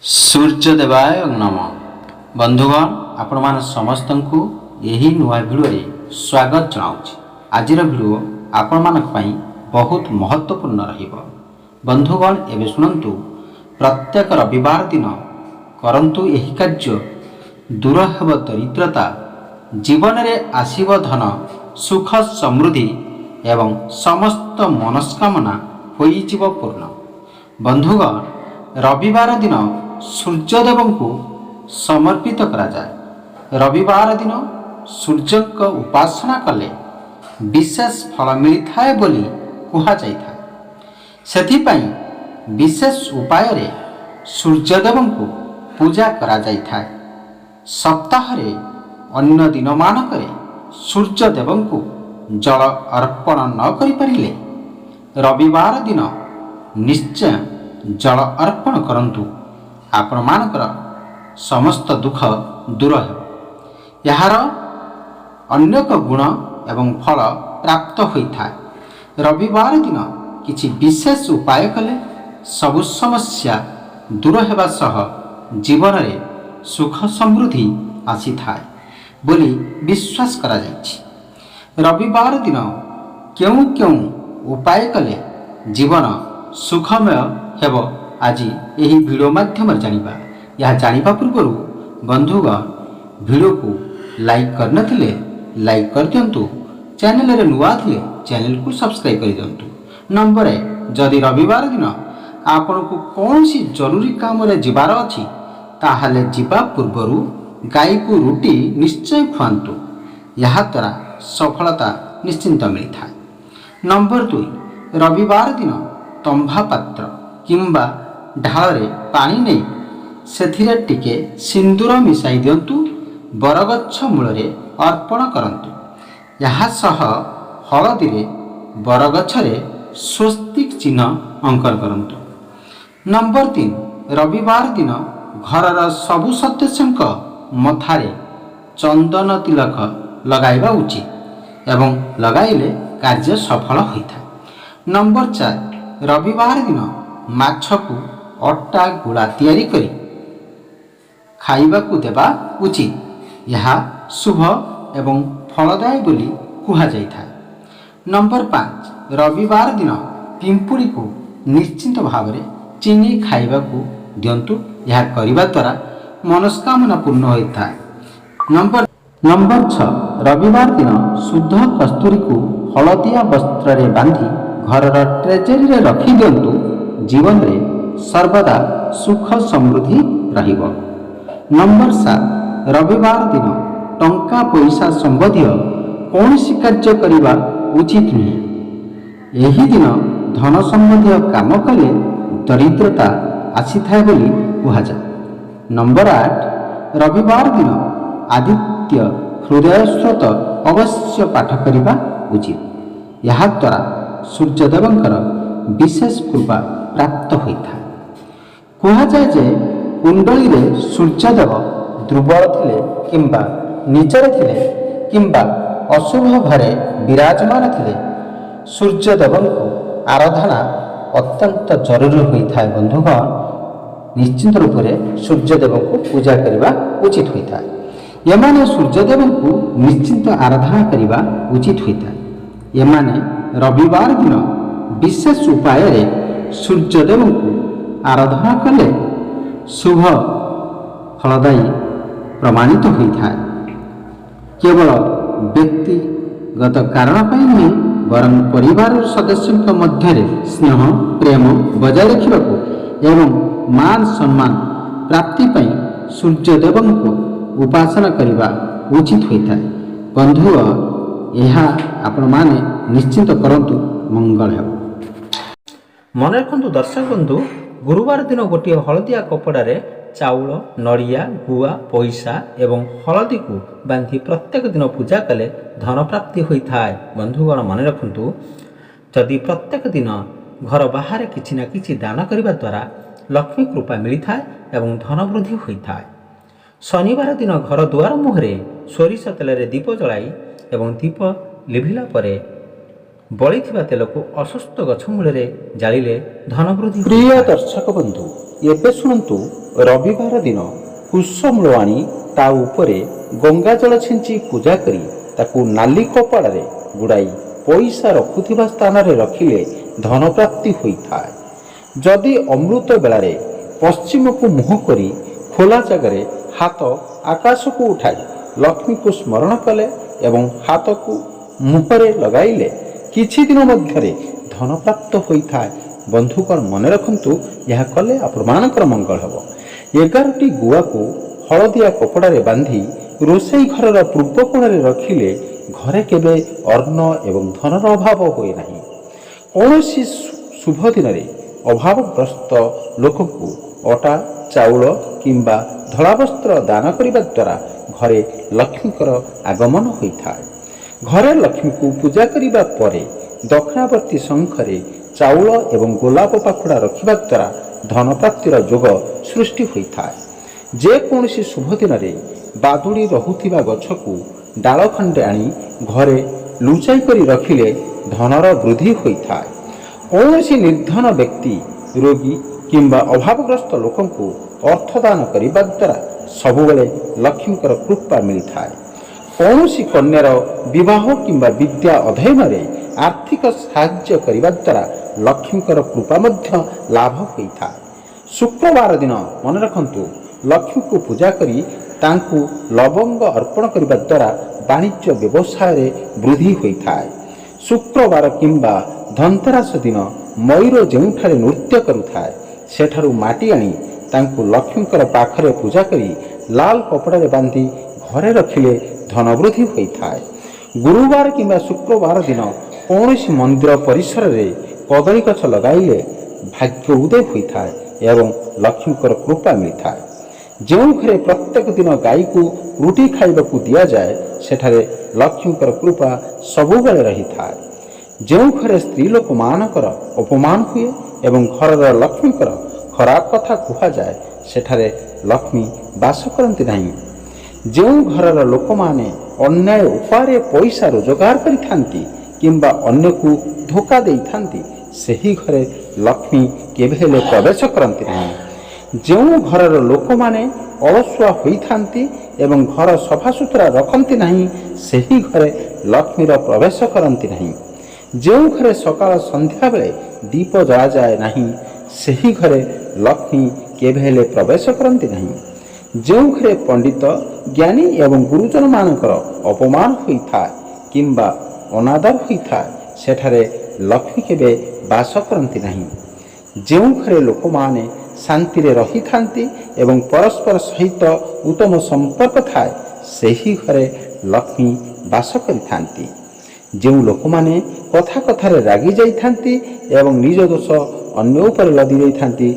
सूर्यदेवाय नम बंधुगण आपण मान समस्त को यही नुआ भिडियो स्वागत जनाऊँगी। आज भिडियो आपण मानक पई बहुत महत्वपूर्ण रहिबो। बंधुगण एबे सुनंतु, प्रत्येक रविवार दिन करंतु यही कार्य, दूर हेब दरिद्रता, जीवन में आसीब धन सुख समृद्धि एवं समस्त मनस्कामना होइजिब पूर्ण। बंधुगण रविवार दिन सूर्यदेव को समर्पित करा जाए। रविवार दिन सूर्य को उपासना कले विशेष फल मिलता है बोली कहा जाए। सेथिपाई विशेष उपाय रे सूर्यदेव को पूजा करा जाए। सप्ताह रे अन्य दिन मानकरे सूर्यदेव को जल अर्पण न करि परिले रविवार दिन निश्चय जल अर्पण करंतु। आपण मानकर समस्त दुख दूर हो। यार अनेक गुण एवं फल प्राप्त होता है। रविवार दिन किछि विशेष उपाय कले सबु समस्या दूर हेबा सह जीवन रे सुख समृद्धि आसी थाए बोली विश्वास करा जायछि। रविवार दिन क्यों क्यों उपाय कले जीवन सुखमय हेब आज यही वीडियो माध्यम जानिबा। यह जानिबा पूर्व बंधुगण वीडियो को लाइक करनथिले लाइक कर दियंतु। चैनल रे नुआ थिले चैनल को सब्सक्राइब कर दियंतु। नंबर जदि रविवार दिन आपण को कौन सी जरूरी काम रे जिबार अछि ताहाले जिबा पूर्वरु गाय को रोटी निश्चय खुआंतु। यह द्वारा सफलता निश्चिंत मिलता है। नंबर 2, रविवार दिन तंभा पात्र किंबा ढाल पानी नहीं सेथिरे टिके सिंदूर मिसाई दियंतु। बरगछ मूल अर्पण करंतु। यहाँ सह हलदी रे बरगछ रे स्वस्तिक चिन्ह अंकन करंतु। नंबर 3, रविवार दिन घरर सबु सदस्यंक मथारे चंदन तिलक लगाइबा उचित एवं लगाइले कार्य सफल होता है। नंबर 4, रविवार दिन माछ को अट्टा गुड़ा तैयारी करी खाइबा को देबा उचित। यह शुभ एवं फलदायी बोली कहा जाता है। नंबर 5, रविवार दिन पिंपुड़ी को निश्चिंत भाव में चीनी खाइबा को दियंतु। यह करिबा द्वारा मनस्कामना पूर्ण होता है। नंबर 6, रविवार दिन शुद्ध कस्तूरी को हलदिया वस्त्र रे बांधी घरर ट्रेजरी रे रखी दियंतु। जीवन रे सर्वदा सुख समृद्धि रहिबो। नंबर 7, रविवार दिन टंका पैसा संबंधी कौन सी कार्य करिबा उचित नहीं। यही दिन धन संबंधी काम कले दरिद्रता आसी थाए बोली कहा जाए। नंबर 8, रविवार दिन आदित्य हृदय स्रोत अवश्य पाठ करिबा उचित। यह द्वारा सूर्यदेवंकर विशेष कृपा प्राप्त होता है। कहा जाए जे कुंडली रे सूर्यदेव दुर्बल थिले किंबा नीचरे थिले किंबा अशुभ घरे विराजमान थिले सूर्यदेव को आराधना अत्यंत जरूरी होता है। बंधुगण निश्चित रूप से सूर्यदेव को पूजा करने उचित होता है। यमाने सूर्यदेव को निश्चित आराधना करने उचित होता है। यमाने रविवार दिन विशेष उपाय रे सूर्यदेव को आराधना कले शुभ फलदायी प्रमाणित होता है। केवल व्यक्तिगत कारण पर नहीं वरं परिवार सदस्यों मध्य स्नेह प्रेम बजाय रखा एवं मान सम्मान प्राप्ति पर सूर्यदेव को उपासना करने उचित होता है। बंधु यह आपण माने निश्चित करंतु मंगल हेब। मन रखु दर्शक बंधु, गुरुवार दिन गोटे हलदिया कपड़े चाउल नड़िया गुआ पैसा एवं हलदी को बांधी प्रत्येक दिन पूजा कले धन प्राप्ति होता है। बंधुगण मन रखु, जदि प्रत्येक दिन घर बाहर किछि ना किछि दान करने द्वारा लक्ष्मी कृपा मिलता है एवं धन वृद्धि होता है। शनिवार दिन घर दुआर मुहरे सोरिष तेल रे दीप जलाई एवं दीप लिभिला परे बड़ी तेल को अସୁସ୍ଥ गछ मूल जाले धन वृद्धि। प्रिय दर्शक बंधु, एबे शुणु ରବିବାର ଦିନ କୁଶମୂଳ ଆଣି ତା ଉପରେ ଗଙ୍ଗା ଜଳ ଛିଞ୍ଚି ପୂଜା କରି ତାକୁ ନାଲି କପଡ଼ାରେ ଗୁଡ଼ାଇ ପଇସା ରଖୁଥିବା ସ୍ଥାନରେ ରଖିଲେ ଧନପ୍ରାପ୍ତି ହୋଇଥାଏ। ଯଦି ଅମୃତ ବେଳାରେ ପଶ୍ଚିମକୁ ମୁହଁ କରି ଖୋଲା ଜାଗାରେ ହାତ ଆକାଶକୁ ଉଠାଇ ଲକ୍ଷ୍ମୀକୁ ସ୍ମରଣ କଲେ ଏବଂ ହାତକୁ ମୁହଁରେ ଲଗାଇଲେ କିଛି ଦିନ ମଧ୍ୟରେ ଧନପ୍ରାପ୍ତ ହୋଇଥାଏ। ବନ୍ଧୁଗଣ ମନେ ରଖନ୍ତୁ, ଏହା କଲେ ଆପଣମାନଙ୍କର ମଙ୍ଗଳ ହେବ। 11ଟି ଗୁଆକୁ ହଳଦିଆ କପଡ଼ାରେ ବାନ୍ଧି ରୋଷେଇ ଘରର ପୂର୍ବ କୋଣରେ ରଖିଲେ ଘରେ କେବେ ଅନ୍ନ ଏବଂ ଧନର ଅଭାବ ହୁଏ ନାହିଁ। କୌଣସି ଶୁଭ ଦିନରେ ଅଭାବଗ୍ରସ୍ତ ଲୋକଙ୍କୁ ଅଟା, ଚାଉଳ କିମ୍ବା ଧଳା ବସ୍ତ୍ର ଦାନ କରିବା ଦ୍ୱାରା ଘରେ ଲକ୍ଷ୍ମୀଙ୍କର ଆଗମନ ହୋଇଥାଏ। ଘରେ ଲକ୍ଷ୍ମୀଙ୍କୁ ପୂଜା କରିବା ପରେ ଦକ୍ଷିଣାବର୍ତ୍ତୀ ଶଙ୍ଖରେ ଚାଉଳ ଏବଂ ଗୋଲାପ ପାଖୁଡ଼ା ରଖିବା ଦ୍ୱାରା ଧନପ୍ରାପ୍ତିର ଯୋଗ ସୃଷ୍ଟି ହୋଇଥାଏ। ଯେକୌଣସି ଶୁଭ ଦିନରେ ବାଦୁଡ଼ି ରହୁଥିବା ଗଛକୁ ଡାଳ ଖଣ୍ଡେ ଆଣି ଘରେ ଲୁଚାଇ କରି ରଖିଲେ ଧନର ବୃଦ୍ଧି ହୋଇଥାଏ। କୌଣସି ନିର୍ଧନ ବ୍ୟକ୍ତି, ରୋଗୀ କିମ୍ବା ଅଭାବଗ୍ରସ୍ତ ଲୋକଙ୍କୁ ଅର୍ଥଦାନ କରିବା ଦ୍ୱାରା ସବୁବେଳେ ଲକ୍ଷ୍ମୀଙ୍କର କୃପା ମିଳିଥାଏ। କୌଣସି କନ୍ୟାର ବିବାହ କିମ୍ବା ବିଦ୍ୟା ଅଧ୍ୟୟନରେ ଆର୍ଥିକ ସାହାଯ୍ୟ କରିବା ଦ୍ୱାରା ଲକ୍ଷ୍ମୀଙ୍କର କୃପା ମଧ୍ୟ ଲାଭ ହୋଇଥାଏ। ଶୁକ୍ରବାର ଦିନ ମନେ ରଖନ୍ତୁ, ଲକ୍ଷ୍ମୀଙ୍କୁ ପୂଜା କରି ତାଙ୍କୁ ଲବଙ୍ଗ ଅର୍ପଣ କରିବା ଦ୍ୱାରା ବାଣିଜ୍ୟ ବ୍ୟବସାୟରେ ବୃଦ୍ଧି ହୋଇଥାଏ। ଶୁକ୍ରବାର କିମ୍ବା ଧନତେରସ ଦିନ ମୟୂର ଯେଉଁଠାରେ ନୃତ୍ୟ କରୁଥାଏ ସେଠାରୁ ମାଟି ଆଣି ତାଙ୍କୁ ଲକ୍ଷ୍ମୀଙ୍କର ପାଖରେ ପୂଜା କରି ଲାଲ କପଡ଼ାରେ ବାନ୍ଧି ଘରେ ରଖିଲେ ଧନବୃଦ୍ଧି ହୋଇଥାଏ। ଗୁରୁବାର କିମ୍ବା ଶୁକ୍ରବାର ଦିନ କୌଣସି ମନ୍ଦିର ପରିସରରେ କଦଳୀ ଗଛ ଲଗାଇଲେ ଭାଗ୍ୟ ଉଦୟ ହୋଇଥାଏ ଏବଂ ଲକ୍ଷ୍ମୀଙ୍କର କୃପା ମିଳିଥାଏ। ଯେଉଁ ଘରେ ପ୍ରତ୍ୟେକ ଦିନ ଗାଈକୁ ରୁଟି ଖାଇବାକୁ ଦିଆଯାଏ ସେଠାରେ ଲକ୍ଷ୍ମୀଙ୍କର କୃପା ସବୁବେଳେ ରହିଥାଏ। ଯେଉଁ ଘରେ ସ୍ତ୍ରୀ ଲୋକମାନଙ୍କର ଅପମାନ ହୁଏ ଏବଂ ଘରର ଲକ୍ଷ୍ମୀଙ୍କର ଖରାପ କଥା କୁହାଯାଏ ସେଠାରେ ଲକ୍ଷ୍ମୀ ବାସ କରନ୍ତି ନାହିଁ। ଯେଉଁ ଘରର ଲୋକମାନେ ଅନ୍ୟାୟ ଉପାୟରେ ପଇସା ରୋଜଗାର କରିଥାନ୍ତି କିମ୍ବା ଅନ୍ୟକୁ ଧୋକା ଦେଇଥାନ୍ତି ସେହି ଘରେ ଲକ୍ଷ୍ମୀ କେବେ ହେଲେ ପ୍ରବେଶ କରନ୍ତି ନାହିଁ। ଯେଉଁ ଘରର ଲୋକମାନେ ଅଳସୁଆ ହୋଇଥାନ୍ତି ଏବଂ ଘର ସଫାସୁତୁରା ରଖନ୍ତି ନାହିଁ ସେହି ଘରେ ଲକ୍ଷ୍ମୀର ପ୍ରବେଶ କରନ୍ତି ନାହିଁ। ଯେଉଁ ଘରେ ସକାଳ ସନ୍ଧ୍ୟାବେଳେ ଦୀପ ଜଳାଯାଏ ନାହିଁ ସେହି ଘରେ ଲକ୍ଷ୍ମୀ କେବେ ହେଲେ ପ୍ରବେଶ କରନ୍ତି ନାହିଁ। ଯେଉଁ ଘରେ ପଣ୍ଡିତ, ଜ୍ଞାନୀ ଏବଂ ଗୁରୁଜନମାନଙ୍କର ଅପମାନ ହୋଇଥାଏ କିମ୍ବା ଅନାଦର ହୋଇଥାଏ ସେଠାରେ ଲକ୍ଷ୍ମୀ କେବେ ବାସ କରନ୍ତି ନାହିଁ। ଯେଉଁ ଘରେ ଲୋକମାନେ ଶାନ୍ତିରେ ରହିଥାନ୍ତି ଏବଂ ପରସ୍ପର ସହିତ ଉତ୍ତମ ସମ୍ପର୍କ ଥାଏ ସେହି ଘରେ ଲକ୍ଷ୍ମୀ ବାସ କରିଥାନ୍ତି। ଯେଉଁ ଲୋକମାନେ କଥା କଥାରେ ରାଗି ଯାଇଥାନ୍ତି ଏବଂ ନିଜ ଦୋଷ ଅନ୍ୟ ଉପରେ ଲଦି ଦେଇଥାନ୍ତି